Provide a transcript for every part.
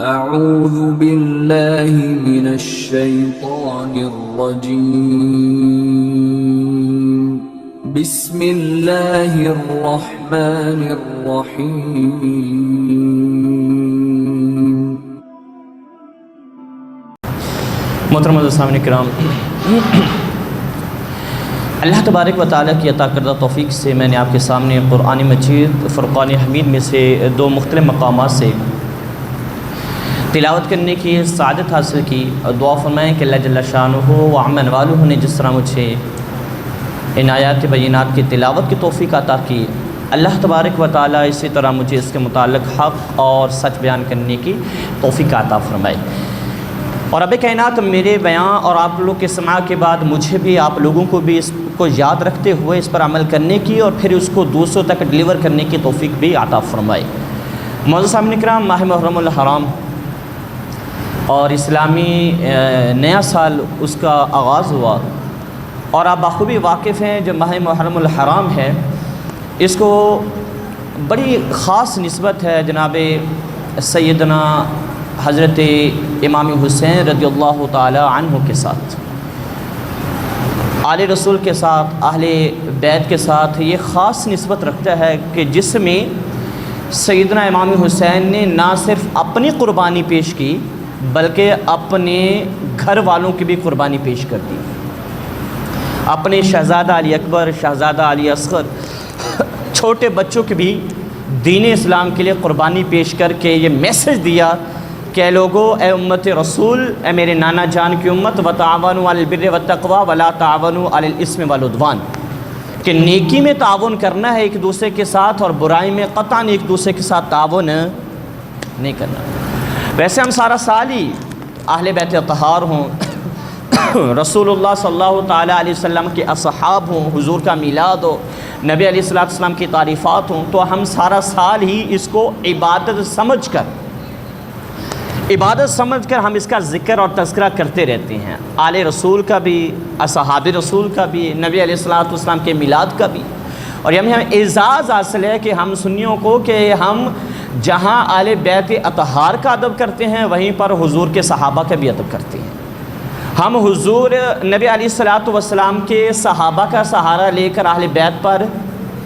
اعوذ باللہ من الشیطان الرجیم بسم اللہ الرحمن الرحیم۔ محترم سامعین کرام، اللہ تبارک و تعالیٰ کی عطا کردہ توفیق سے میں نے آپ کے سامنے قرآن مجید فرقان حمید میں سے دو مختلف مقامات سے تلاوت کرنے کی سعادت حاصل کی، اور دعا فرمائیں کہ اللہ جل شانہ و عمن والہ نے جس طرح مجھے ان آیات بینات کی تلاوت کی توفیق عطا کی، اللہ تبارک و تعالیٰ اسی طرح مجھے اس کے متعلق حق اور سچ بیان کرنے کی توفیق عطا فرمائے۔ اور رب کائنات میرے بیان اور آپ لوگ کے سماع کے بعد مجھے بھی آپ لوگوں کو بھی اس کو یاد رکھتے ہوئے اس پر عمل کرنے کی اور پھر اس کو دوسروں تک ڈیلیور کرنے کی توفیق بھی عطا فرمائے۔ معزز سامعین کرام، ماہ محرم الحرام اور اسلامی نیا سال اس کا آغاز ہوا، اور آپ بخوبی واقف ہیں جو ماہ محرم الحرام ہے اس کو بڑی خاص نسبت ہے جناب سیدنا حضرت امام حسین رضی اللہ تعالی عنہ کے ساتھ، آل رسول کے ساتھ، اہل بیت کے ساتھ۔ یہ خاص نسبت رکھتا ہے کہ جس میں سیدنا امام حسین نے نہ صرف اپنی قربانی پیش کی بلکہ اپنے گھر والوں کی بھی قربانی پیش کر دی۔ اپنے شہزادہ علی اکبر، شہزادہ علی اصغر، چھوٹے بچوں کی بھی دین اسلام کے لیے قربانی پیش کر کے یہ میسج دیا کہ اے لوگو، اے امت رسول، اے میرے نانا جان کی امت، وتعاونوا علی البر والتقوی ولا تعاونوا علی الاثم والعدوان، کہ نیکی میں تعاون کرنا ہے ایک دوسرے کے ساتھ اور برائی میں قطعاً ایک دوسرے کے ساتھ تعاون نہیں کرنا۔ ویسے ہم سارا سال ہی اہل بیت اطہار ہوں، رسول اللہ صلی اللہ تعالیٰ علیہ وسلم کے اصحاب ہوں، حضور کا میلاد ہو، نبی علیہ السلام کی تعریفات ہوں، تو ہم سارا سال ہی اس کو عبادت سمجھ کر ہم اس کا ذکر اور تذکرہ کرتے رہتے ہیں، آل رسول کا بھی، اصحاب رسول کا بھی، نبی علیہ السلام کے میلاد کا بھی۔ اور ہمیں اعزاز حاصل ہے کہ ہم سنیوں کو کہ ہم جہاں آل بیت اطہار کا ادب کرتے ہیں وہیں پر حضور کے صحابہ کا بھی ادب کرتے ہیں۔ ہم حضور نبی علیہ السلام کے صحابہ کا سہارا لے کر اہل بیت پر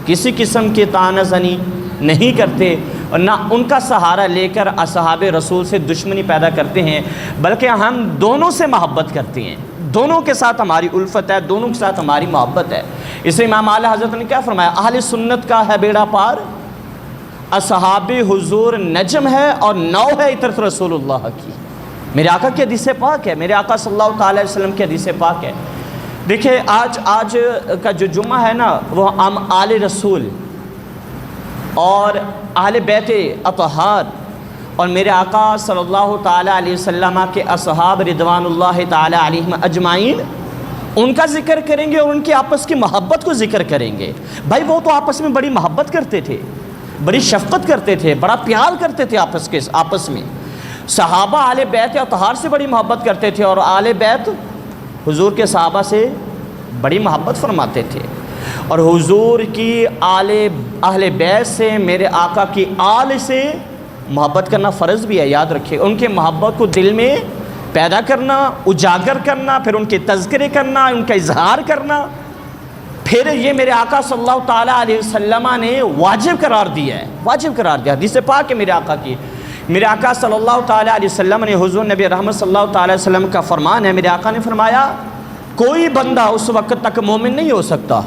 کسی قسم کی طعنہ زنی نہیں کرتے، اور نہ ان کا سہارا لے کر اصحاب رسول سے دشمنی پیدا کرتے ہیں، بلکہ ہم دونوں سے محبت کرتے ہیں، دونوں کے ساتھ ہماری الفت ہے، دونوں کے ساتھ ہماری محبت ہے۔ اس لیے امام اعلیٰ حضرت نے کیا فرمایا، اہل سنت کا ہے بیڑا پار، اصحاب حضور نجم ہے اور نو ہے عطرت رسول اللہ کی۔ میرے آقا کی حدیث پاک ہے، میرے آقا صلی اللہ تعالی علیہ وسلم کی حدیث پاک ہے۔ دیکھیں آج کا جو جمعہ ہے نا، وہ ہم آل رسول اور اہل بیت اطہار اور میرے آقا صلی اللہ تعالی علیہ وسلم کے اصحاب رضوان اللہ تعالی علیہم اجمعین، ان کا ذکر کریں گے اور ان کی آپس کی محبت کو ذکر کریں گے۔ بھائی وہ تو آپس میں بڑی محبت کرتے تھے، بڑی شفقت کرتے تھے، بڑا پیار کرتے تھے آپس میں۔ صحابہ اہل بیت اطہار سے بڑی محبت کرتے تھے اور اہل بیت حضور کے صحابہ سے بڑی محبت فرماتے تھے، اور حضور کی اہل بیت سے، میرے آقا کی آل سے محبت کرنا فرض بھی ہے۔ یاد رکھیں، ان کے محبت کو دل میں پیدا کرنا، اجاگر کرنا، پھر ان کے تذکرے کرنا، ان کا اظہار کرنا، پھر یہ میرے آقا صلی اللہ تعالیٰ علیہ وسلم نے واجب قرار دیا ہے، حدیث پاک ہے میرے آقا کی۔ میرے آقا صلی اللہ تعالیٰ علیہ وسلم نے، حضور نبی رحمت صلی اللہ تعالیٰ علیہ وسلم کا فرمان ہے، میرے آقا نے فرمایا کوئی بندہ اس وقت تک مومن نہیں ہو سکتا،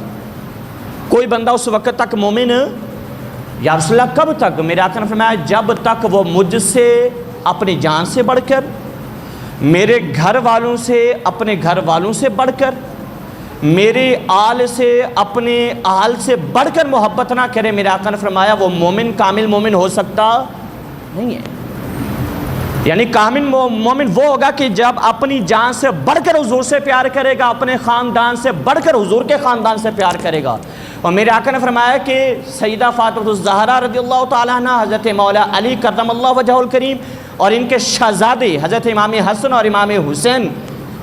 کوئی بندہ اس وقت تک مومن، یا رسول اللہ کب تک؟ میرے آقا نے فرمایا جب تک وہ مجھ سے اپنی جان سے بڑھ کر، میرے گھر والوں سے اپنے گھر والوں سے بڑھ کر، میرے آل سے اپنے آل سے بڑھ کر محبت نہ کرے۔ میرے آقا نے فرمایا وہ مومن، کامل مومن ہو سکتا نہیں ہے۔ یعنی کامل مومن وہ ہوگا کہ جب اپنی جان سے بڑھ کر حضور سے پیار کرے گا، اپنے خاندان سے بڑھ کر حضور کے خاندان سے پیار کرے گا۔ اور میرے آقا نے فرمایا کہ سیدہ فاطمہ الزہرا رضی اللہ تعالیٰ عنہ، حضرت مولا علی کرم اللہ وجہہ الکریم اور ان کے شہزادے حضرت امام حسن اور امام حسین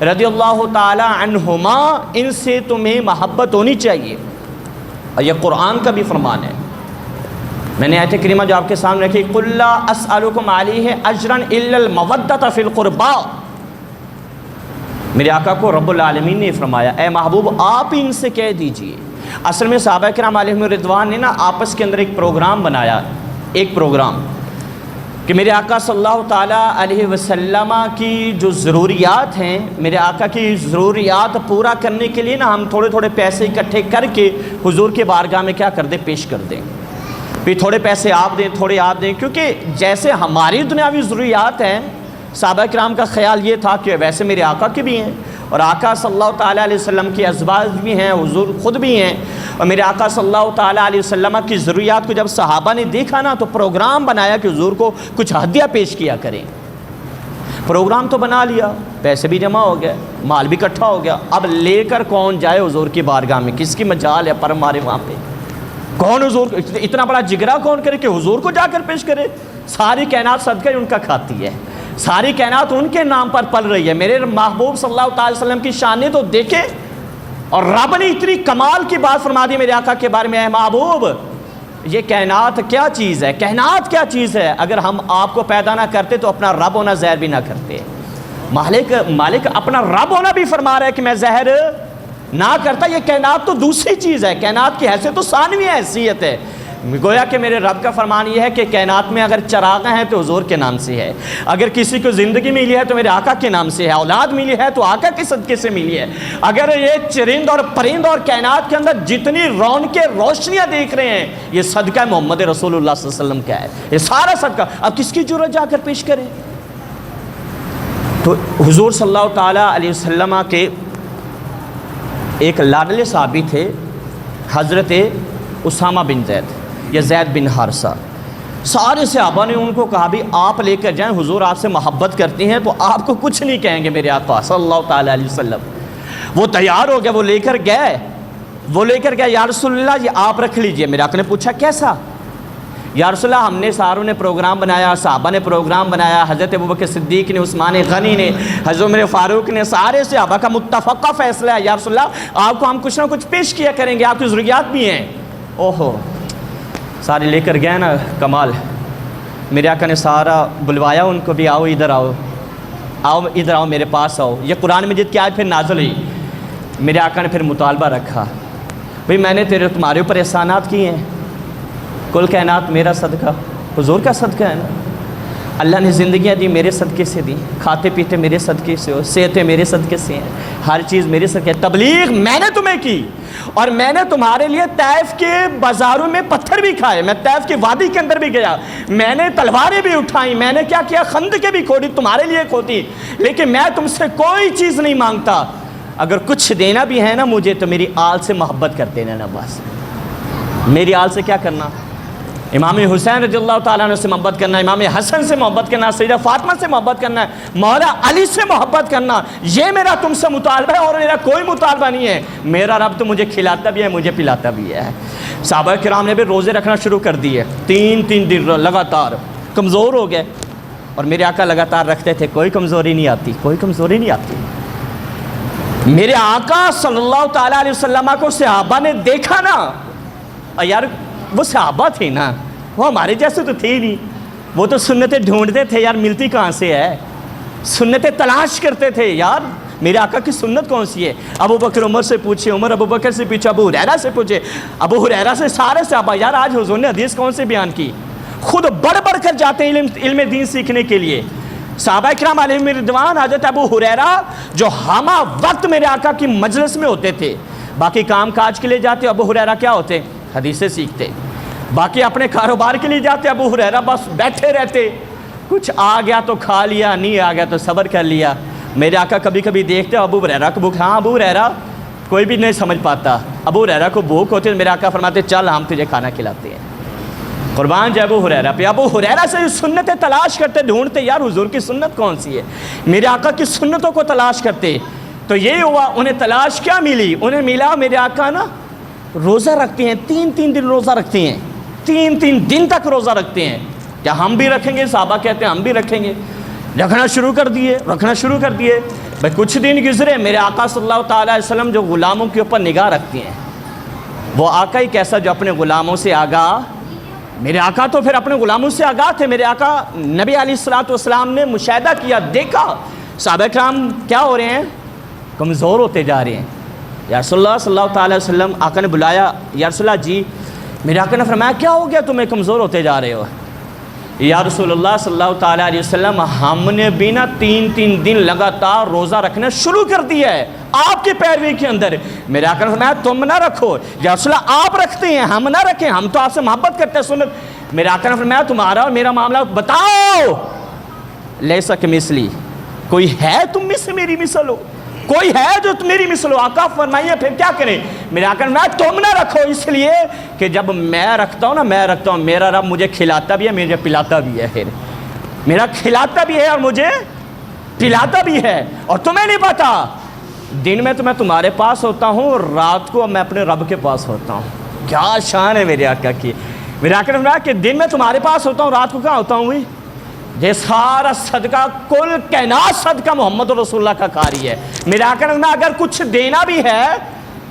رضی اللہ تعالی عنہما، ان سے تمہیں محبت ہونی چاہیے، اور یہ قرآن کا بھی فرمان ہے۔ میں نے آیت کریمہ جو آپ کے سامنے رکھی، قُلْ لَا أَسْأَلُكُمْ عَلَيْهِ أَجْرًا إِلَّا الْمَوَدَّةَ فِي الْقُرْبَى۔ میرے آقا کو رب العالمین نے فرمایا اے محبوب آپ ان سے کہہ دیجئے، اصل میں صحابہ کرام علیہم رضوان نے نا آپس کے اندر ایک پروگرام بنایا، ایک پروگرام کہ میرے آقا صلی اللہ تعالیٰ علیہ وسلم کی جو ضروریات ہیں، میرے آقا کی ضروریات پورا کرنے کے لیے نا ہم تھوڑے تھوڑے پیسے اکٹھے کر کے حضور کے بارگاہ میں کیا کر دیں، پیش کر دیں، پھر تھوڑے پیسے آپ دیں، تھوڑے آپ دیں، کیونکہ جیسے ہماری دنیاوی ضروریات ہیں صحابہ کرام کا خیال یہ تھا کہ ویسے میرے آقا کے بھی ہیں، اور آقا صلی اللہ تعالیٰ علیہ وسلم کی ازواج بھی ہیں، حضور خود بھی ہیں، اور میرے آقا صلی اللہ تعالیٰ علیہ وسلم کی ضروریات کو جب صحابہ نے دیکھا نا تو پروگرام بنایا کہ حضور کو کچھ ہدیہ پیش کیا کریں۔ پروگرام تو بنا لیا، پیسے بھی جمع ہو گئے، مال بھی اکٹھا ہو گیا، اب لے کر کون جائے حضور کی بارگاہ میں، کس کی مجال ہے پر مارے وہاں پہ، کون حضور اتنا بڑا جگرا کون کرے کہ حضور کو جا کر پیش کرے؟ ساری کائنات صدقہ ان کا کھاتی ہے، ساری کائنات ان کے نام پر پل رہی ہے۔ میرے محبوب صلی اللہ تعالی وسلم کی شانیں تو دیکھیں، اور رب نے اتنی کمال کی بات فرما دی میرے آقا کے بارے میں، اے محبوب یہ کائنات کیا چیز ہے، کائنات کیا چیز ہے، اگر ہم آپ کو پیدا نہ کرتے تو اپنا رب ہونا ظاہر بھی نہ کرتے۔ مالک اپنا رب ہونا بھی فرما رہا ہے کہ میں ظاہر نہ کرتا، یہ کائنات تو دوسری چیز ہے، کائنات کی حیثیت تو ثانوی حیثیت ہے۔ گویا کہ میرے رب کا فرمان یہ ہے کہ کائنات میں اگر چراغ ہیں تو حضور کے نام سے ہے، اگر کسی کو زندگی ملی ہے تو میرے آقا کے نام سے ہے، اولاد ملی ہے تو آقا کے صدقے سے ملی ہے، اگر یہ چرند اور پرند اور کائنات کے اندر جتنی رونقیں روشنیاں دیکھ رہے ہیں یہ صدقہ محمد رسول اللہ صلی اللہ علیہ وسلم کا ہے، یہ سارا صدقہ، اب کس کی ضرورت جا کر پیش کریں؟ تو حضور صلی اللہ تعالیٰ علیہ وسلم کے ایک لاڈلے صحابی تھے حضرت اسامہ بن زید یا زید بن حارثہ، سارے صحابہ نے ان کو کہا بھی آپ لے کر جائیں، حضور آپ سے محبت کرتی ہیں تو آپ کو کچھ نہیں کہیں گے میرے آقا صلی اللہ تعالیٰ علیہ وسلم۔ وہ تیار ہو گیا، وہ لے کر گئے، یا رسول اللہ یہ آپ رکھ لیجئے۔ میرے آقا نے پوچھا کیسا؟ یا رسول اللہ ہم نے ساروں نے پروگرام بنایا، صحابہ نے پروگرام بنایا، حضرت ابوبکر صدیق نے، عثمان غنی نے، حضرت عمر فاروق نے، سارے صحابہ کا متفقہ فیصلہ ہے، یا رسول اللہ آپ کو ہم کچھ نہ کچھ پیش کیا کریں گے، آپ کی ضروریات بھی ہیں۔ اوہو، سارے لے کر گئے نا، کمال، میرے آقا نے سارا بلوایا ان کو بھی، آؤ ادھر آؤ میرے پاس آؤ۔ یہ قرآن مجید کی آیت پھر نازل ہوئی، میرے آقا نے پھر مطالبہ رکھا، بھئی میں نے تمہارے اوپر احسانات کیے ہیں، کل کائنات میرا صدقہ حضور کا صدقہ ہے نا، اللہ نے زندگیاں دی میرے صدقے سے دی، کھاتے پیتے میرے صدقے سے ہو، صحتیں میرے صدقے سے ہیں، ہر چیز میرے صدقے، تبلیغ میں نے تمہیں کی، اور میں نے تمہارے لیے طائف کے بازاروں میں پتھر بھی کھائے، میں طائف کی وادی کے اندر بھی گیا، میں نے تلواریں بھی اٹھائیں، میں نے کیا کیا، خندقیں بھی کھودی تمہارے لیے کھودی، لیکن میں تم سے کوئی چیز نہیں مانگتا، اگر کچھ دینا بھی ہے نا مجھے تو میری آل سے محبت کر دینا نا، بس میری آل سے کیا کرنا، امام حسین رضی اللہ تعالیٰ عنہ سے محبت کرنا، امام حسن سے محبت کرنا، سیدہ فاطمہ سے محبت کرنا، مولا علی سے محبت کرنا، یہ میرا تم سے مطالبہ ہے اور میرا کوئی مطالبہ نہیں ہے۔ میرا رب تو مجھے کھلاتا بھی ہے، مجھے پلاتا بھی ہے۔ صحابہ کرام نے بھی روزے رکھنا شروع کر دیے، تین دن لگاتار، کمزور ہو گئے، اور میرے آقا لگاتار رکھتے تھے، کوئی کمزوری نہیں آتی۔ میرے آقا صلی اللہ تعالیٰ علیہ وسلم کو صحابہ نے دیکھا نا، یار وہ صحابہ تھے نا، وہ ہمارے جیسے تو تھے ہی نہیں، وہ تو سنتیں ڈھونڈتے تھے، یار ملتی کہاں سے ہے، سنتیں تلاش کرتے تھے، یار میرے آقا کی سنت کون سی ہے؟ ابو بکر عمر سے پوچھے، عمر ابو بکر سے پوچھے، ابو ہریرہ سے پوچھے، ابو ہریرہ سے، سارے صحابہ، یار آج حضور نے حدیث کون سے بیان کی؟ خود بڑھ کر جاتے ہیں علم دین سیکھنے کے لیے۔ صحابہ کرام علیہم رضوان، حضرت ابو ہریرہ جو ہمہ وقت میرے آقا کی مجلس میں ہوتے تھے، باقی کام کاج کے لیے جاتے، ابو ہریرہ کیا ہوتے؟ حدیثیں سیکھتے، باقی اپنے کاروبار کے لیے جاتے، ابو ہریرہ بس بیٹھے رہتے، کچھ آ گیا تو کھا لیا، نہیں آ گیا تو صبر کر لیا۔ میرے آقا کبھی کبھی دیکھتے ابو ہریرہ کو بھوک، ہاں ابو ہریرہ، کوئی بھی نہیں سمجھ پاتا، ابو ہریرہ کو بھوک ہوتی ہے، میرے آقا فرماتے چل ہم تجھے کھانا کھلاتے ہیں، قربان جائے ابو ہریرہ پہ۔ ابو ہریرہ سے سنتیں تلاش کرتے، ڈھونڈتے، یار حضور کی سنت کون سی ہے، میرے آقا کی سنتوں کو تلاش کرتے۔ تو یہ ہوا، انہیں تلاش کیا ملی؟ انہیں ملا میرے آقا نا روزہ رکھتے ہیں، تین دن روزہ رکھتے ہیں، تین دن تک روزہ رکھتے ہیں۔ کیا ہم بھی رکھیں گے؟ صحابہ کہتے ہیں ہم بھی رکھیں گے، رکھنا شروع کر دیے۔ بھائی کچھ دن گزرے، میرے آقا صلی اللہ تعالیٰ علیہ وسلم جو غلاموں کے اوپر نگاہ رکھتے ہیں، وہ آقا ہی کیسا جو اپنے غلاموں سے آگاہ میرے آقا تو پھر اپنے غلاموں سے آگاہ تھے. میرے آقا نبی علیہ الصلوۃ والسلام نے مشاہدہ کیا, دیکھا صحابہ کرام کیا ہو رہے ہیں, کمزور ہوتے جا رہے ہیں. یا رسول اللہ صلی اللہ تعالی وسلم, آقا نے بلایا, یا رسول اللہ جی. میرے آقا نے فرمایا کیا ہو گیا تمہیں کمزور ہوتے جا رہے ہو؟ یا رسول اللہ صلی اللہ تعالیٰ علیہ وسلم, ہم نے بھی نا 3 دن لگاتار روزہ رکھنا شروع کر دیا ہے آپ کی پیروی کے اندر. میرے آقا نے فرمایا تم نہ رکھو. یا رسول اللہ آپ رکھتے ہیں, ہم نہ رکھیں, ہم تو آپ سے محبت کرتے ہیں سنت. میرے آقا نے فرمایا تمہارا اور میرا معاملہ بتاؤ. لیسا کمثلی, کوئی ہے تم میں سے میری مثل ہو, کوئی ہے جو میری مثل ہو؟ آقا فرمائیے پھر کیا کریں؟ میرے آقا نے فرمایا تم نہ رکھو, اس لیے کہ جب میں رکھتا ہوں نا, میں رکھتا ہوں, میرا رب مجھے کھلاتا بھی ہے, مجھے پلاتا بھی ہے. پھر میرا کھلاتا بھی ہے اور مجھے پلاتا بھی ہے, اور تمہیں نہیں پتا. دن میں تو میں تمہارے پاس ہوتا ہوں, رات کو میں اپنے رب کے پاس ہوتا ہوں. کیا شان ہے میرے آقا کی. میرے آقا نے فرمایا کہ دن میں تمہارے پاس ہوتا ہوں, رات کو کہاں ہوتا ہوں. یہ سارا صدقہ, کل کائنات صدقہ محمد رسول اللہ کا کاری ہے. میرے آقا نے اگر کچھ دینا بھی ہے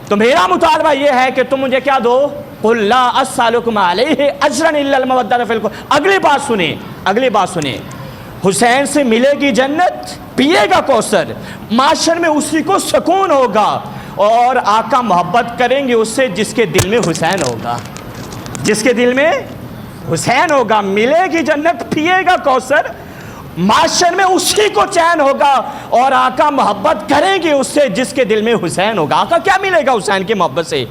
تو میرا مطالبہ یہ ہے کہ تم مجھے کیا دو. قل لا اسألکم علیہ اجرا الا المودۃ فی القربى. اگلی بات سنیں, اگلی بات سنیں. حسین سے ملے گی جنت, پیے گا کوثر, معاشر میں اسی کو سکون ہوگا, اور آقا محبت کریں گے اس سے جس کے دل میں حسین ہوگا, جس کے دل میں حسین ہوگا. ملے گی جنت, پیے گا کوثر, معاشر میں اسی کو چین ہوگا, اور آقا محبت کریں گے اس سے جس کے دل میں حسین ہوگا. آقا کیا ملے گا حسین کی محبت سے؟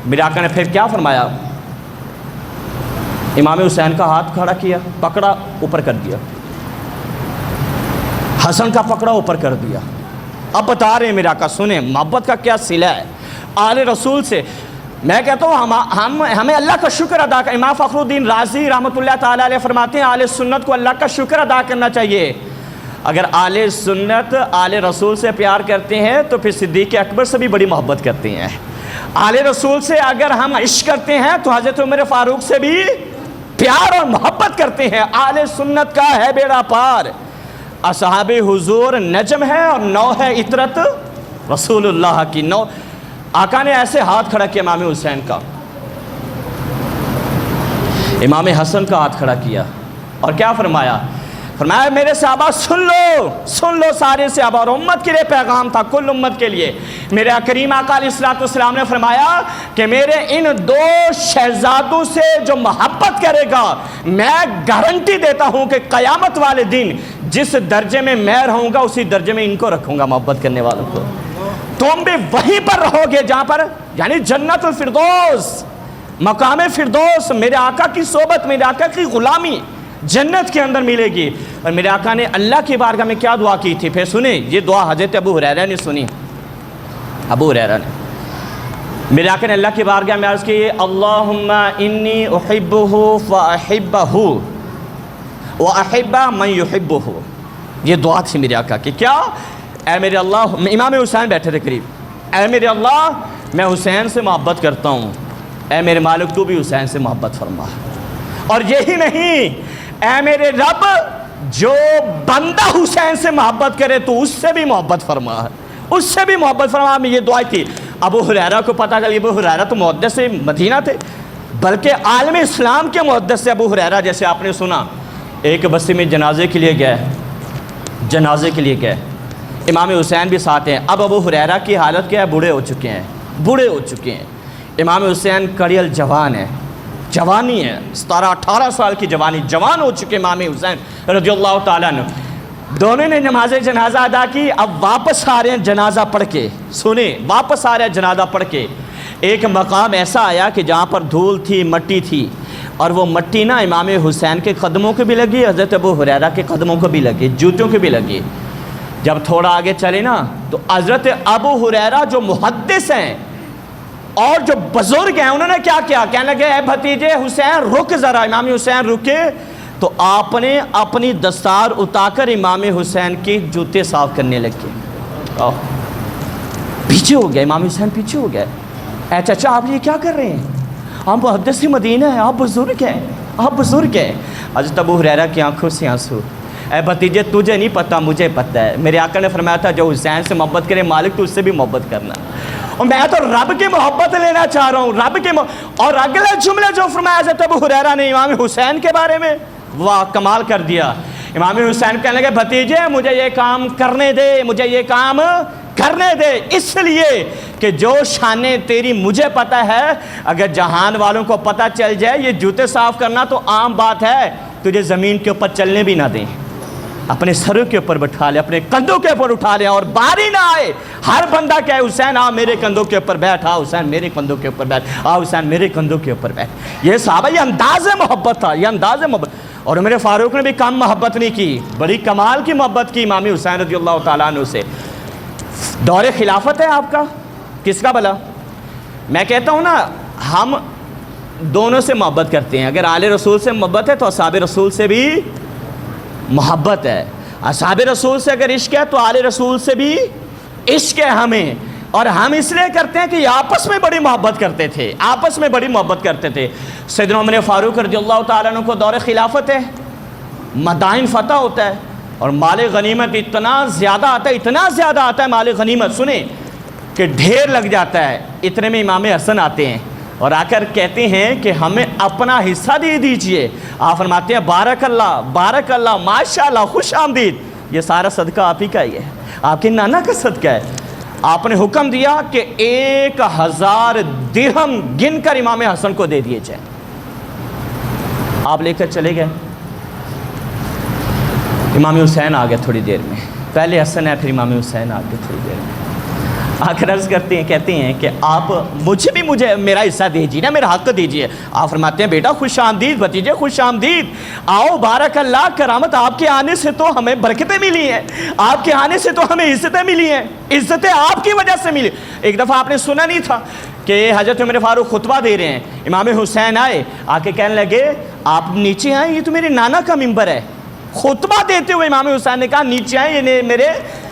میرے آقا نے پھر کیا فرمایا؟ امام حسین کا ہاتھ کھڑا کیا, پکڑا, اوپر کر دیا. حسن کا پکڑا, اوپر کر دیا. اب بتا رہے ہیں میرے آقا, سنیں محبت کا کیا صلہ ہے آل رسول سے. میں کہتا ہوں ہمیں اللہ کا شکر ادا کر. امام فخر الدین رازی رحمۃ اللہ تعالیٰ علیہ فرماتے ہیں آل سنت کو اللہ کا شکر ادا کرنا چاہیے. اگر آل سنت آل رسول سے پیار کرتے ہیں تو پھر صدیق اکبر سے بھی بڑی محبت کرتے ہیں. آل رسول سے اگر ہم عشق کرتے ہیں تو حضرت عمر فاروق سے بھی پیار اور محبت کرتے ہیں. آل سنت کا ہے بیڑا پار. اصحاب حضور نجم ہے اور نو ہے عطرت رسول اللہ کی. نو آقا نے ایسے ہاتھ کھڑا کیا امام حسین کا, امام حسن کا ہاتھ کھڑا کیا, اور کیا فرمایا؟ فرمایا میرے صحابہ سن لو, سن لو سارے صحابہ, اور امت کے لیے پیغام تھا, کل امت کے لیے. میرے کریم آقا علیہ الصلوۃ والسلام نے فرمایا کہ میرے ان 2 شہزادوں سے جو محبت کرے گا, میں گارنٹی دیتا ہوں کہ قیامت والے دن جس درجے میں میں رہوں گا اسی درجے میں ان کو رکھوں گا, محبت کرنے والوں کو. تم بھی وہیں پر رہو گے جہاں پر, یعنی جنت الفردوس, مقام فردوس, میرے آقا کی صحبت, میرے آقا کی غلامی جنت کے اندر ملے گی. اور میرے آقا نے اللہ کی بارگاہ میں کیا دعا کی تھی؟ پھر سنیں یہ دعا حضرت ابو ہریرہ نے سنی. ابو ہریرہ نے, میرے آقا نے اللہ کی بارگاہ میں عرض کی اللہم انی احبہ فاحبہ واحب من یحبہ. یہ دعا تھی میرے آقا کی. کیا؟ اے میرے اللہ, امام حسین بیٹھے تھے قریب, اے میرے اللہ میں حسین سے محبت کرتا ہوں, اے میرے مالک تو بھی حسین سے محبت فرما. اور یہی نہیں, اے میرے رب جو بندہ حسین سے محبت کرے تو اس سے بھی محبت فرما, اس سے بھی محبت فرما. میں یہ دعا تھی. ابو ہریرہ کو پتہ چلا, ابو ہریرہ تو محدث مدینہ تھے, بلکہ عالم اسلام کے محدث سے ابو ہریرہ. جیسے آپ نے سنا ایک بستی میں جنازے کے لیے گئے, جنازے کے لیے گئے, امام حسین بھی ساتھ ہیں. اب ابو ہریرہ کی حالت کیا ہے؟ بوڑھے ہو چکے ہیں, بوڑھے ہو چکے ہیں. امام حسین کڑیل جوان ہے, جوانی ہے, 17-18 سال کی جوانی, جوان ہو چکے امام حسین رضی اللہ تعالیٰ عنہ. دونوں نے نماز جنازہ ادا کی. اب واپس آ رہے ہیں جنازہ پڑھ کے, سنیں واپس آ رہے ہیں جنازہ پڑھ کے. ایک مقام ایسا آیا کہ جہاں پر دھول تھی, مٹی تھی, اور وہ مٹی نا امام حسین کے قدموں کو بھی لگی, حضرت ابو ہریرہ کے قدموں کو بھی لگی, جوتوں کو بھی لگی. جب تھوڑا آگے چلے نا تو حضرت ابو ہریرہ جو محدث ہیں اور جو بزرگ ہیں انہوں نے کیا کیا؟ کہنے لگے اے بھتیجے حسین رک ذرا. امام حسین رکے تو آپ نے اپنی دستار اٹھا کر امام حسین کی جوتے صاف کرنے لگے. پیچھے ہو گئے, امام حسین پیچھے ہو گئے. اے چچا آپ یہ کیا کر رہے ہیں؟ آپ محدث مدینہ ہیں, آپ بزرگ ہیں, آپ بزرگ ہیں. حضرت ابو ہریرہ کی آنکھوں سے آنسو. اے بھتیجے تجھے نہیں پتہ مجھے پتہ ہے. میرے آقا نے فرمایا تھا جو حسین سے محبت کرے مالک تو اس سے بھی محبت کرنا. اور میں تو رب کی محبت لینا چاہ رہا ہوں, رب کی اور اگلے جملے جو فرمایا حضرت ابو ہریرہ نے امام حسین کے بارے میں, واہ کمال کر دیا. امام حسین کہنے لگے بھتیجے مجھے یہ کام کرنے دے, مجھے یہ کام کرنے دے, اس لیے کہ جو شانیں تیری مجھے پتہ ہے اگر جہان والوں کو پتہ چل جائے یہ جوتے صاف کرنا تو عام بات ہے, تجھے زمین کے اوپر چلنے بھی نہ دیں, اپنے سروں کے اوپر بٹھا لے, اپنے کندھوں کے اوپر اٹھا لے اور باری نہ آئے. ہر بندہ کہے حسین آ میرے کندھوں کے اوپر بیٹھ, آ حسین میرے کندھوں کے اوپر بیٹھ, آ حسین میرے کندھوں کے اوپر بیٹھ. یہ صحابہ یہ انداز محبت تھا, یہ انداز محبت. اور عمر فاروق نے بھی کم محبت نہیں کی, بڑی کمال کی محبت کی امام حسین رضی اللہ تعالیٰ عنہ سے. دور خلافت ہے آپ کا, کس کا بھلا؟ میں کہتا ہوں نا ہم دونوں سے محبت کرتے ہیں. اگر آل رسول سے محبت ہے تو اصحاب رسول سے بھی محبت ہے. اصحاب رسول سے اگر عشق ہے تو آل رسول سے بھی عشق ہے ہمیں. اور ہم اس لیے کرتے ہیں کہ یہ آپس میں بڑی محبت کرتے تھے, آپس میں بڑی محبت کرتے تھے. سیدنا عمر فاروق رضی اللہ تعالیٰ عنہ کو دور خلافت ہے, مدائن فتح ہوتا ہے اور مال غنیمت اتنا زیادہ آتا ہے, اتنا زیادہ آتا ہے مال غنیمت سنیں کہ ڈھیر لگ جاتا ہے. اتنے میں امام حسن آتے ہیں اور آ کر کہتے ہیں کہ ہمیں اپنا حصہ دے دیجئے. آپ فرماتے ہیں بارک اللہ ماشاء اللہ خوش آمدید, یہ سارا صدقہ آپ ہی کا ہی ہے, آپ کے نانا کا صدقہ ہے. آپ نے حکم دیا کہ 1000 درہم گن کر امام حسن کو دے دیے جائیں. آپ لے کر چلے گئے. امام حسین آ گئے تھوڑی دیر میں, پہلے حسن ہے پھر امام حسین آ گئے تھوڑی دیر میں. آ کر عرض کرتے ہیں, کہتے ہیں کہ آپ مجھے میرا حصہ دیجیے نا, میرا حق دیجیے. آپ فرماتے ہیں بیٹا خوش آمدید بھتیجے, خوش آمدید, آؤ بارک اللہ, کرامت آپ کے آنے سے تو ہمیں برکتیں ملی ہیں, آپ کے آنے سے تو ہمیں عزتیں ملی ہیں, عزتیں آپ کی وجہ سے ملی. ایک دفعہ آپ نے سنا نہیں تھا کہ حضرت عمر فاروق خطبہ دے رہے ہیں, امام حسین آئے, آ کے کہنے لگے آپ نیچے آئیں, یہ تو میرے نانا کا ممبر ہے. خطبہ دیتے ہوئے امام حسین نے کہا نیچے آئیں, یہ میرے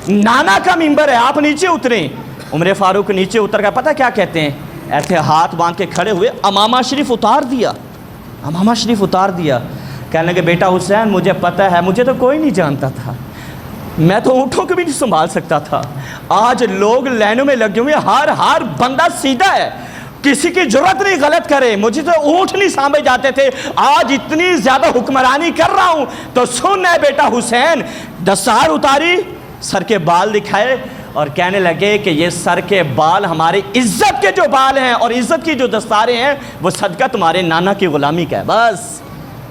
نانا کا ممبر ہے, آپ نیچے اتریں. عمر فاروق نیچے اتر کر پتہ کیا کہتے ہیں, ایسے ہاتھ باندھ کے کھڑے ہوئے, امامہ شریف اتار دیا, امامہ شریف اتار دیا. کہنے لگے بیٹا حسین مجھے پتہ ہے, مجھے تو کوئی نہیں جانتا تھا, میں تو اونٹوں کو بھی نہیں سنبھال سکتا تھا. آج لوگ لائنوں میں لگے ہوئے, ہر بندہ سیدھا ہے, کسی کی جرت نہیں غلط کرے, مجھے تو اونٹ نہیں سانبھے جاتے تھے, آج اتنی زیادہ حکمرانی کر رہا ہوں. تو سن ہے بیٹا حسین, دستار اتاری, سر کے بال دکھائے اور کہنے لگے کہ یہ سر کے بال ہماری عزت کے جو بال ہیں اور عزت کی جو دستاریں ہیں وہ صدقہ تمہارے نانا کی غلامی کا ہے, بس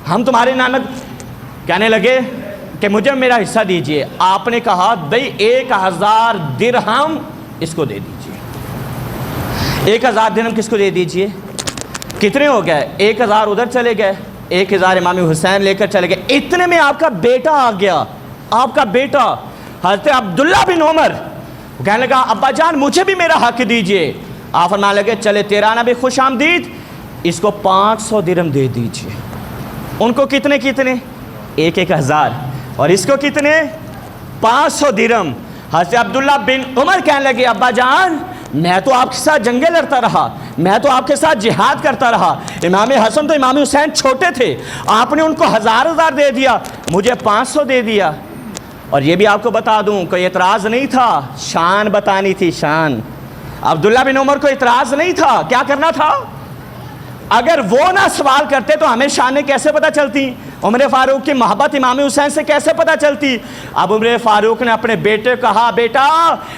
ہم تمہارے نانا. کہنے لگے کہ مجھے میرا حصہ دیجئے. آپ نے کہا بھئی 1000 درہم اس کو دے دیجئے. 1000 درہم کس کو دے دیجئے؟ کتنے ہو گئے؟ 1000 ادھر چلے گئے, 1000 امام حسین لے کر چلے گئے. اتنے میں آپ کا بیٹا آ گیا, آپ کا بیٹا حضرت عبداللہ بن عمر. کہنے لگا ابا جان مجھے بھی میرا حق دیجئے. آپ فرمانے لگے چلے تیرا نبی خوش آمدید, اس کو 500 درہم دے دیجئے. ان کو کتنے 1000 اور اس کو کتنے 500 درہم. حضرت عبداللہ بن عمر کہنے لگے ابا جان میں تو آپ کے ساتھ جنگیں لڑتا رہا, میں تو آپ کے ساتھ جہاد کرتا رہا, امام حسن تو امام حسین چھوٹے تھے, آپ نے ان کو 1000 دے دیا, مجھے 500 دے دیا. اور یہ بھی آپ کو بتا دوں کوئی اعتراض نہیں تھا, شان بتانی تھی, شان. عبداللہ بن عمر کو اعتراض نہیں تھا, کیا کرنا تھا, اگر وہ نہ سوال کرتے تو ہمیں شانیں کیسے پتہ چلتی, عمر فاروق کی محبت امام حسین سے کیسے پتہ چلتی. اب عمر فاروق نے اپنے بیٹے کو کہا بیٹا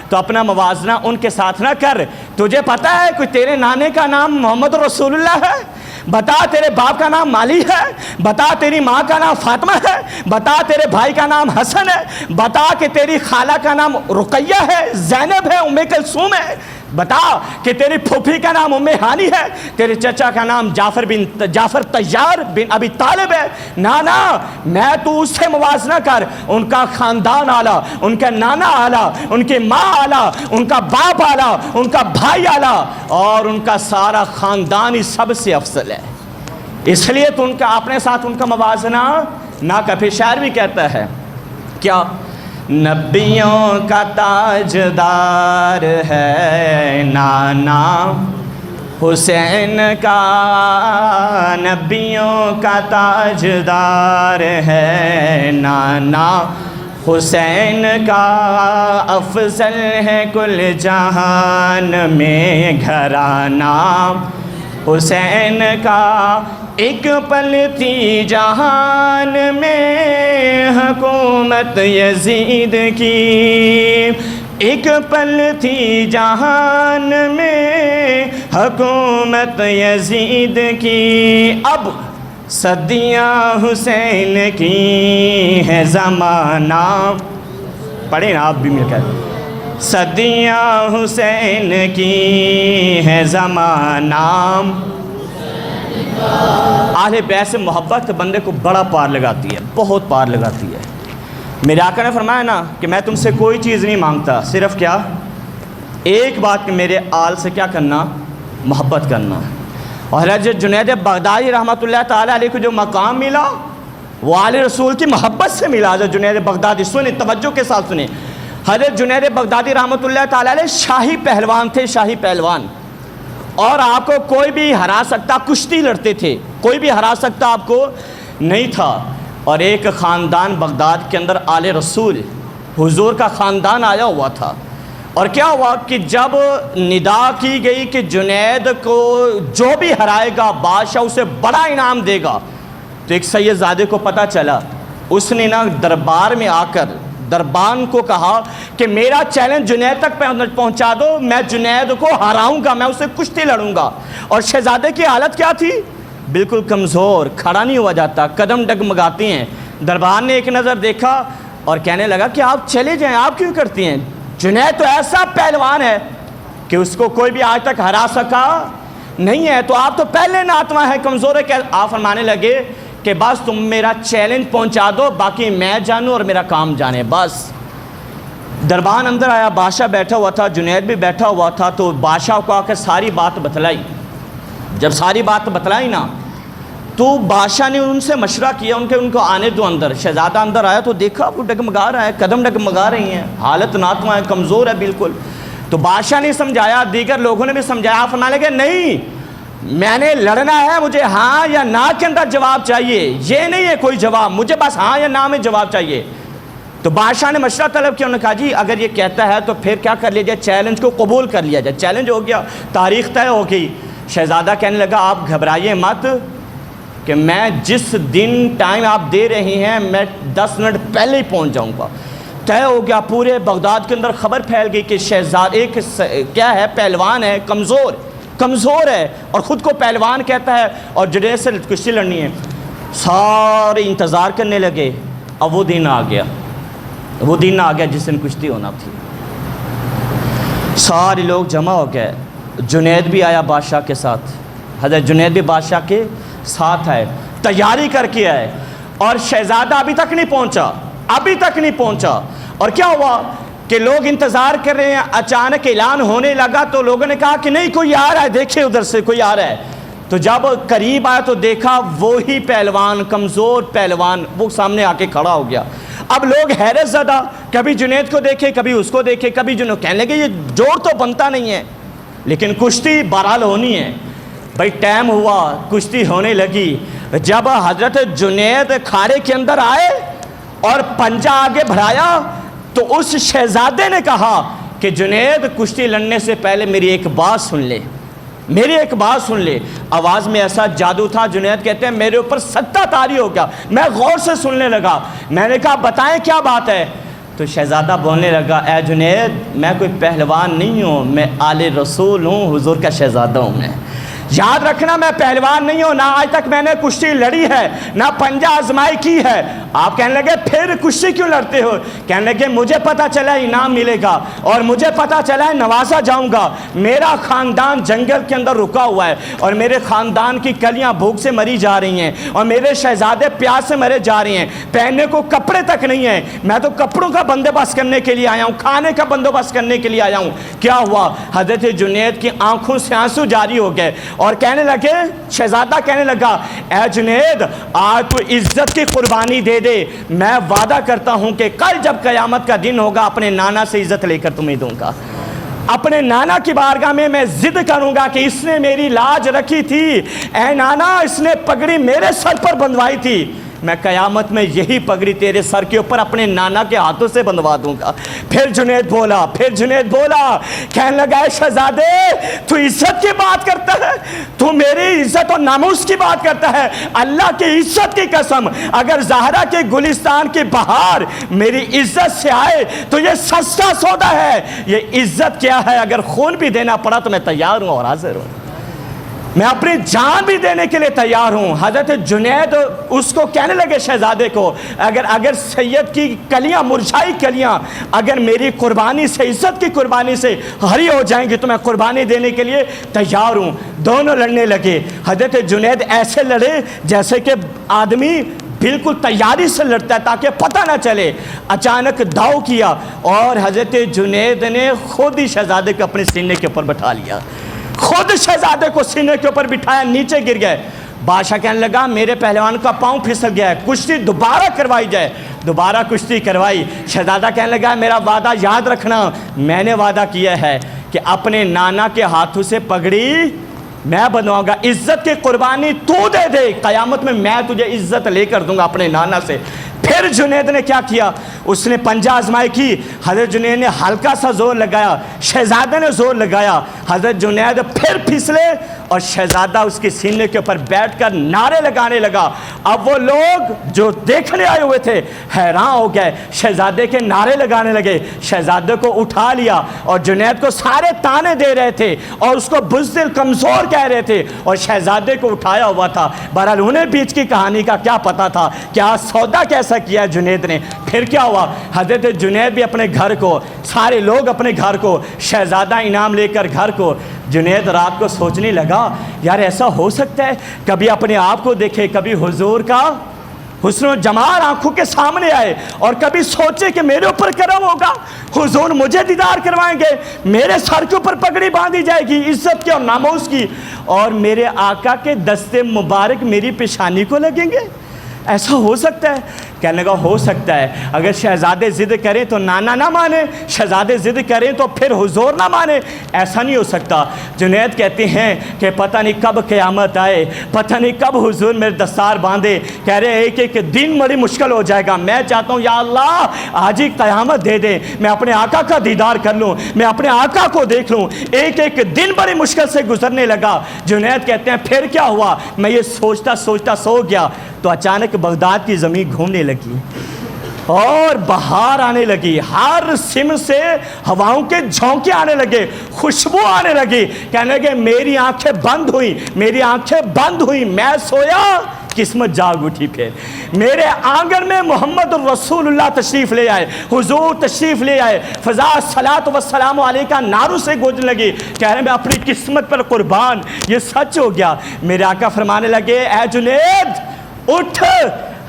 تو اپنا موازنہ ان کے ساتھ نہ کر, تجھے پتہ ہے کوئی تیرے نانے کا نام محمد رسول اللہ ہے, بتا تیرے باپ کا نام مالی ہے, بتا تیری ماں کا نام فاطمہ ہے, بتا تیرے بھائی کا نام حسن ہے, بتا کہ تیری خالہ کا نام رقیہ ہے, زینب ہے, ام کلثوم ہے, بتا کہ تیری پھوپھی کا نام ام ہانی ہے, تیرے چچا کا نام جعفر طیار بن ابی طالب ہے. نانا میں تو اس سے موازنہ کر, ان کا خاندان اعلیٰ, ان کا نانا اعلیٰ, ان کی ماں اعلیٰ, ان کا باپ اعلیٰ, ان کا بھائی اعلیٰ, اور ان کا سارا خاندان ہی سب سے افضل ہے, اس لیے تو ان کا اپنے ساتھ ان کا موازنہ نہ کر. پھر شاعر بھی کہتا ہے کیا, نبیوں کا تاجدار ہے نانا, حسین کا نبیوں کا تاجدار ہے نانا، حسین کا افضل ہے کل جہان میں گھرانہ، حسین کا ایک پل تھی جہان میں حکومت یزید کی، ایک پل تھی جہان میں حکومت یزید کی، اب صدیاں حسین کی ہے زمانہ، پڑھیں نا آپ بھی مل کر، صدیاں حسین کی ہے زمانہ۔ اہل بیت سے محبت بندے کو بڑا پار لگاتی ہے، بہت پار لگاتی ہے۔ میرے آقا نے فرمایا نا کہ میں تم سے کوئی چیز نہیں مانگتا، صرف کیا ایک بات کہ میرے آل سے کیا کرنا، محبت کرنا۔ اور حضرت جنید بغدادی رحمۃ اللہ تعالیٰ علیہ کو جو مقام ملا وہ آل رسول کی محبت سے ملا۔ حضرت جنید بغدادی سنیں، توجہ کے ساتھ سنیں، حضرت جنید بغدادی رحمۃ اللہ تعالیٰ علیہ شاہی پہلوان تھے، شاہی پہلوان، اور آپ کو کوئی بھی ہرا سکتا، کشتی لڑتے تھے، کوئی بھی ہرا سکتا آپ کو نہیں تھا۔ اور ایک خاندان بغداد کے اندر آل رسول حضور کا خاندان آیا ہوا تھا، اور کیا ہوا کہ جب ندا کی گئی کہ جنید کو جو بھی ہرائے گا بادشاہ اسے بڑا انعام دے گا، تو ایک سید زادے کو پتہ چلا، اس نے نا دربار میں آ کر دربان کو کہا کہ میرا چیلنج جنید تک پہنچا دو، میں جنید کو ہراؤں گا، میں اسے کشتی لڑوں گا۔ اور شہزادے کی حالت کیا تھی؟ بالکل کمزور، کھڑا نہیں ہوا جاتا، قدم ڈگمگاتی ہیں۔ دربان نے ایک نظر دیکھا اور کہنے لگا کہ آپ چلے جائیں، آپ کیوں کرتی ہیں؟ جنید تو ایسا پہلوان ہے کہ اس کو کوئی بھی آج تک ہرا سکا نہیں ہے، تو آپ تو پہلے ناتواں ہیں، کمزور ہے۔ کہ آپ فرمانے لگے کہ بس تم میرا چیلنج پہنچا دو، باقی میں جانوں اور میرا کام جانے بس۔ دربان اندر آیا، بادشاہ بیٹھا ہوا تھا، جنید بھی بیٹھا ہوا تھا، تو بادشاہ کو آ کر ساری بات بتلائی۔ جب ساری بات بتلائی نا تو بادشاہ نے ان سے مشورہ کیا، ان کو آنے دو اندر۔ شہزادہ اندر آیا تو دیکھا وہ ڈگمگا رہا ہے، قدم ڈگمگا رہی ہیں، حالت ناتواں ہے، کمزور ہے بالکل۔ تو بادشاہ نے سمجھایا، دیگر لوگوں نے بھی سمجھایا، آپ فرمانے لگے نہیں، میں نے لڑنا ہے، مجھے ہاں یا نا کے اندر جواب چاہیے، یہ نہیں ہے کوئی جواب، مجھے بس ہاں یا نا میں جواب چاہیے۔ تو بادشاہ نے مشورہ طلب کیا، انہوں نے کہا جی اگر یہ کہتا ہے تو پھر کیا کر لیا جائے، چیلنج کو قبول کر لیا جائے۔ چیلنج ہو گیا، تاریخ طے ہو گئی۔ شہزادہ کہنے لگا آپ گھبرائیے مت کہ میں جس دن ٹائم آپ دے رہی ہیں میں 10 منٹ پہلے ہی پہنچ جاؤں گا۔ طے ہو گیا، پورے بغداد کے اندر خبر پھیل گئی کہ شہزادہ ایک کیا ہے، پہلوان ہے، کمزور ہے اور خود کو پہلوان کہتا ہے اور جنید سے کشتی لڑنی ہے۔ سارے انتظار کرنے لگے، اب وہ دن آ گیا، وہ دن آ گیا جس دن کشتی ہونا تھی۔ سارے لوگ جمع ہو گئے، جنید بھی آیا بادشاہ کے ساتھ، حضرت جنید بھی بادشاہ کے ساتھ آئے، تیاری کر کے آئے، اور شہزادہ ابھی تک نہیں پہنچا۔ اور کیا ہوا کہ لوگ انتظار کر رہے ہیں، اچانک اعلان ہونے لگا تو لوگوں نے کہا کہ نہیں کوئی آ رہا ہے، دیکھیں ادھر سے کوئی آ رہا ہے۔ تو جب قریب آیا تو دیکھا وہی پہلوان، کمزور پہلوان، وہ سامنے آ کے کھڑا ہو گیا۔ اب لوگ حیرت زدہ، کبھی جنید کو دیکھے، کبھی اس کو دیکھے، کبھی جنید، کہنے لگے یہ جوڑ تو بنتا نہیں ہے، لیکن کشتی بہرحال ہونی ہے۔ بھائی ٹائم ہوا، کشتی ہونے لگی۔ جب حضرت جنید کھاڑے کے اندر آئے اور پنجہ آگے بڑھایا تو اس شہزادے نے کہا کہ جنید کشتی لڑنے سے پہلے میری ایک بات سن لے۔ آواز میں ایسا جادو تھا، جنید کہتے ہیں میرے اوپر ستا طاری ہو گیا، میں غور سے سننے لگا، میں نے کہا بتائیں کیا بات ہے؟ تو شہزادہ بولنے لگا اے جنید میں کوئی پہلوان نہیں ہوں، میں آل رسول ہوں، حضور کا شہزادہ ہوں میں۔ یاد رکھنا میں پہلوان نہیں ہوں، نہ آج تک میں نے کشتی لڑی ہے، نہ پنجہ آزمائی کی ہے۔ آپ کہنے لگے پھر کشتی کیوں لڑتے ہو؟ کہنے لگے مجھے پتا چلا انعام ملے گا اور مجھے پتا چلا ہے نوازا جاؤں گا، میرا خاندان جنگل کے اندر رکا ہوا ہے اور میرے خاندان کی کلیاں بھوک سے مری جا رہی ہیں اور میرے شہزادے پیاس سے مرے جا رہے ہیں، پہننے کو کپڑے تک نہیں ہیں، میں تو کپڑوں کا بندوبست کرنے کے لیے آیا ہوں، کھانے کا بندوبست کرنے کے لیے آیا ہوں۔ کیا ہوا؟ حضرت جنید کی آنکھوں سے آنسو جاری ہو گئے اور کہنے لگے، شہزادہ کہنے لگا اے جنید آج تو عزت کی قربانی دے دے، میں وعدہ کرتا ہوں کہ کل جب قیامت کا دن ہوگا اپنے نانا سے عزت لے کر تمہیں دوں گا۔ اپنے نانا کی بارگاہ میں میں ضد کروں گا کہ اس نے میری لاج رکھی تھی، اے نانا اس نے پگڑی میرے سر پر بندھوائی تھی، میں قیامت میں یہی پگڑی تیرے سر کے اوپر اپنے نانا کے ہاتھوں سے بندھوا دوں گا۔ پھر جنید بولا کہنے لگا اے شہزادے تو عزت کی بات کرتا ہے، تو میری عزت اور ناموس کی بات کرتا ہے، اللہ کی عزت کی قسم اگر زہرا کے گلستان کی بہار میری عزت سے آئے تو یہ سستا سودا ہے۔ یہ عزت کیا ہے؟ اگر خون بھی دینا پڑا تو میں تیار ہوں اور حاضر ہوں، میں اپنی جان بھی دینے کے لیے تیار ہوں۔ حضرت جنید اس کو کہنے لگے شہزادے کو اگر سید کی کلیاں مرجھائی کلیاں اگر میری قربانی سے عزت کی قربانی سے ہری ہو جائیں گی تو میں قربانی دینے کے لیے تیار ہوں۔ دونوں لڑنے لگے۔ حضرت جنید ایسے لڑے جیسے کہ آدمی بالکل تیاری سے لڑتا ہے تاکہ پتہ نہ چلے۔ اچانک داؤ کیا اور حضرت جنید نے خود ہی شہزادے کو اپنے سینے کے اوپر بٹھا لیا، خود شہزادے کو سینے کے اوپر بٹھایا، نیچے گر گئے۔ بادشاہ کہنے لگا میرے پہلوان کا پاؤں پھسل گیا ہے، کشتی دوبارہ کروائی جائے۔ دوبارہ کشتی کروائی۔ شہزادہ کہنے لگا میرا وعدہ یاد رکھنا، میں نے وعدہ کیا ہے کہ اپنے نانا کے ہاتھوں سے پگڑی میں بنواؤں گا، عزت کی قربانی تو دے دے، قیامت میں تجھے عزت لے کر دوں گا اپنے نانا سے۔ پھر جنید نے کیا کیا؟ اس نے پنجہ آزمائی کی۔ حضرت جنید نے ہلکا سا زور لگایا، شہزادے نے زور لگایا، حضرت جنید پھر پھسلے اور شہزادہ اس کے سینے کے اوپر بیٹھ کر نعرے لگانے لگا۔ اب وہ لوگ جو دیکھنے آئے ہوئے تھے حیران ہو گئے، شہزادے کے نعرے لگانے لگے۔ شہزادے کو اٹھا لیا اور جنید کو سارے تانے دے رہے تھے اور اس کو بزدل کمزور کہہ رہے تھے اور شہزادے کو اٹھایا ہوا تھا۔ بہرحال انہیں بیچ کی کہانی کا کیا پتا تھا، کیا سودا کیسا کیا جنید نے۔ پھر کیا ہوا؟ حضرت جنید بھی اپنے گھر کو، سارے لوگ اپنے گھر کو، شہزادہ انعام لے کر گھر کو۔ جنید رات کو سوچنے لگا یار ایسا ہو سکتا ہے کبھی اپنے آپ کو دیکھے، کبھی حضور کا حسن و جمال آنکھوں کے سامنے آئے اور کبھی سوچے کہ میرے اوپر کرم ہوگا، حضور مجھے دیدار کروائیں گے، میرے سر کے اوپر پگڑی باندھی جائے گی عزت کی اور ناموس کی، اور میرے آقا کے دستے مبارک میری پیشانی کو لگیں گے۔ ایسا ہو سکتا ہے؟ کہنے لگا ہو سکتا ہے۔ اگر شہزادے ضد کریں تو نانا نہ مانے، شہزادے ضد کریں تو پھر حضور نہ مانے، ایسا نہیں ہو سکتا۔ جنید کہتے ہیں کہ پتہ نہیں کب قیامت آئے، پتہ نہیں کب حضور میرے دستار باندھے، کہہ رہے ایک ایک دن بڑی مشکل ہو جائے گا، میں چاہتا ہوں یا اللہ آج ہی قیامت دے دیں، میں اپنے آقا کا دیدار کر لوں، میں اپنے آقا کو دیکھ لوں۔ ایک ایک دن بڑی مشکل سے گزرنے لگا۔ جنید کہتے ہیں پھر کیا ہوا؟ میں یہ سوچتا سوچتا سو گیا تو اچانک بغداد کی زمین گھومنے لگی اور بہار آنے لگی، ہر سمت سے ہواؤں کے جھونکے آنے لگے، خوشبو آنے لگی۔ کہنے لگے میری آنکھیں بند ہوئی، میری آنکھیں بند ہوئی، میں سویا قسمت جاگ اٹھی۔ پھر میرے آنگن میں محمد الرسول اللہ تشریف لے آئے، حضور تشریف لے آئے، فضا صلاۃ والسلام علیہ کا نعروں سے گونجنے لگی۔ کہہ رہے میں اپنی قسمت پر قربان، یہ سچ ہو گیا۔ میرے آقا فرمانے لگے اے جنید اٹھ،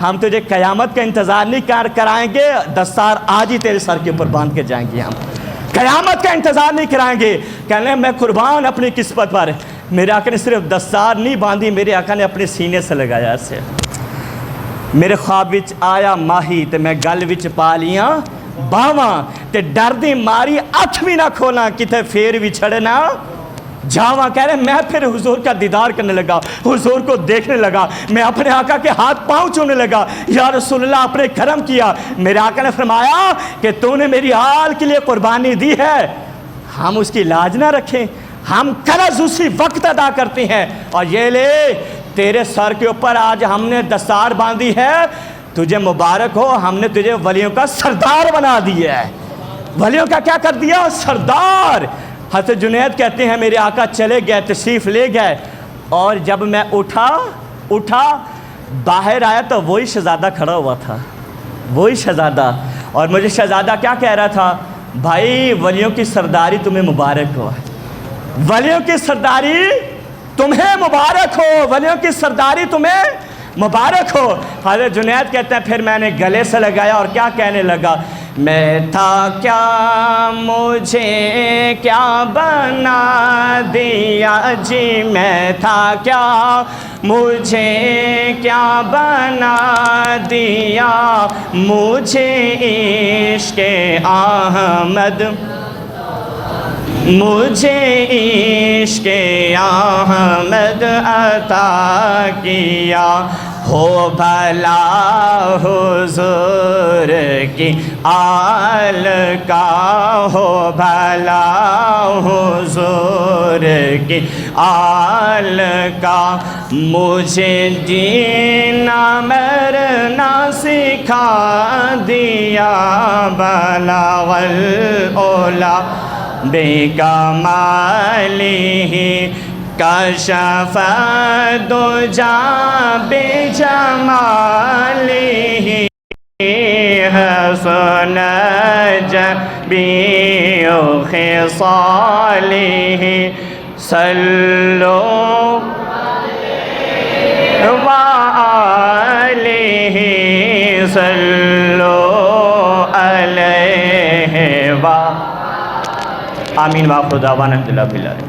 ہم تجھے قیامت کا انتظار نہیں کرائیں گے، دستار آج ہی تیرے سر کے اوپر باندھ کے جائیں گے، ہم قیامت کا انتظار نہیں کرائیں گے۔ کہنے میں قربان اپنی قسمت پر۔ میرے آقا نے صرف دستار نہیں باندھی، میرے آقا نے اپنے سینے سے لگایا اسے۔ میرے خواب وچ آیا ماہی تے میں گل وچ پا لیاں باواں تے ڈر دی ماری اکھ بھی نہ کھولاں کتے پھر بھی چھڑنا جاواں۔ کہہ رہے میں پھر حضور کا دیدار کرنے لگا، حضور کو دیکھنے لگا، میں اپنے آقا کے ہاتھ پاؤں چھونے لگا، یا رسول اللہ آپ نے کرم کیا۔ میرے آقا نے فرمایا کہ تو نے میری حال کے لیے قربانی دی ہے، ہم اس کی لاج نہ رکھیں، ہم قرض اسی وقت ادا کرتے ہیں، اور یہ لے تیرے سر کے اوپر آج ہم نے دستار باندھی ہے، تجھے مبارک ہو، ہم نے تجھے ولیوں کا سردار بنا دیا ہے۔ ولیوں کا کیا کر دیا؟ سردار۔ حضرت جنید کہتے ہیں میرے آقا چلے گئے، تشریف لے گئے، اور جب میں اٹھا باہر آیا تو وہی شہزادہ کھڑا ہوا تھا، وہی شہزادہ، اور مجھے شہزادہ کیا کہہ رہا تھا؟ بھائی ولیوں کی سرداری تمہیں مبارک ہو، ولیوں کی سرداری تمہیں مبارک ہو، ولیوں کی سرداری تمہیں مبارک ہو۔ حضرت جنید کہتے ہیں پھر میں نے گلے سے لگایا اور کیا کہنے لگا؟ میں تھا کیا مجھے کیا بنا دیا جی، میں تھا کیا مجھے کیا بنا دیا، مجھے عشق احمد مجھے عشق احمد عطا کیا ہو بھلا حضور کی آل کا، ہو بھلا حضور کی آل کا، مجھے جینا مرنا سکھا دیا، بلغ العلا بکمالہ کشف الدجی بجمالہ، حسن جمیع خصالہ، صلوا وآلہ، صلوا علیہ آمین۔ وآخر دعوانا الحمد للہ۔